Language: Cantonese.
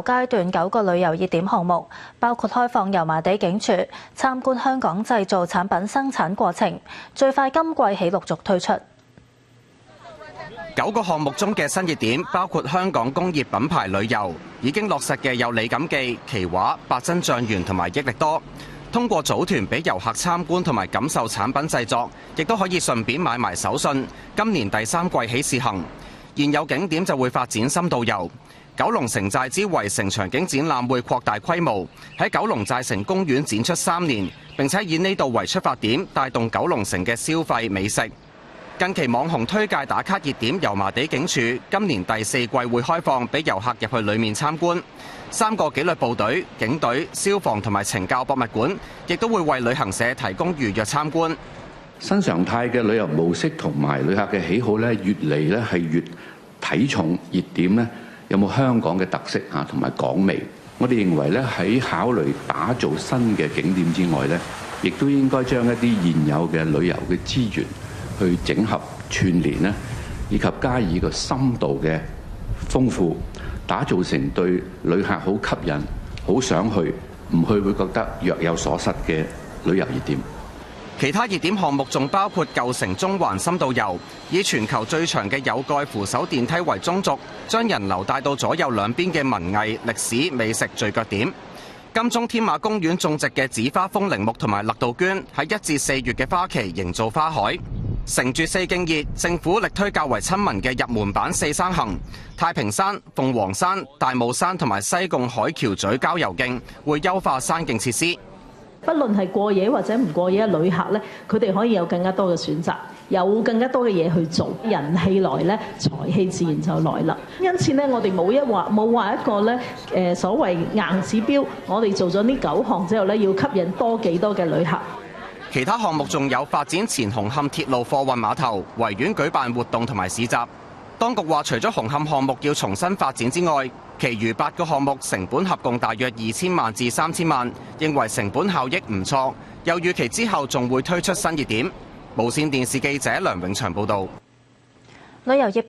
階段9個旅遊熱點項目，包括開放油麻地警署、參觀香港製造產品生產過程，最快今季起陸續推出。9個項目中嘅新熱點包括香港工業品牌旅遊，已經落實嘅有李錦記、奇華、百珍醬園同埋益力多。通過組團俾遊客參觀同埋感受產品製作，亦都可以順便買埋手信。今年第3季起試行。現有景點就會發展深度遊。九龍城寨之圍城場景展覽會擴大規模，喺九龍寨城公園展出3年，並且以呢度為出發點，帶動九龍城嘅消費美食。近期網紅推介打卡熱點油麻地警署，今年第4季會開放俾遊客入去裡面參觀。3個紀律部隊、警隊、消防同埋懲教博物館，亦都會為旅行社提供預約參觀。新常態嘅旅遊模式同埋旅客嘅喜好咧，越嚟咧係越睇重熱點咧有冇香港嘅特色啊，同埋港味。我哋認為咧喺考慮打造新嘅景點之外咧，亦都應該將一啲現有嘅旅遊嘅資源去整合串聯咧，以及加以個深度嘅豐富，打造成對旅客好吸引、好想去，唔去會覺得若有所失嘅旅遊熱點。其他熱點項目仲包括舊城中環深度遊，以全球最長嘅有蓋扶手電梯為中軸，將人流帶到左右兩邊嘅文藝、歷史、美食聚腳點。金鐘添馬公園種植嘅紫花風鈴木同埋勒杜鵑喺1至4月嘅花期營造花海。乘住4徑熱，政府力推較為親民嘅入門版4山行，太平山、鳳凰山、大帽山同埋西貢海橋咀郊遊徑會優化山徑設施。不論係過夜或者唔過夜嘅旅客咧，佢哋可以有更加多嘅選擇，有更加多嘅嘢去做。人氣來咧，財氣自然就來啦。因此咧，我哋冇話一個咧所謂硬指標。我哋做咗呢9項之後咧，要吸引多幾多嘅旅客。其他項目仲有發展前紅磡鐵路貨運碼頭、維園舉辦活動同埋市集。當局話，除咗紅磡項目要重新發展之外，其餘8個項目成本合共大約2000萬至3000萬，認為成本效益唔錯。又預期之後仲會推出新熱點。無線電視記者梁永祥報導。旅遊業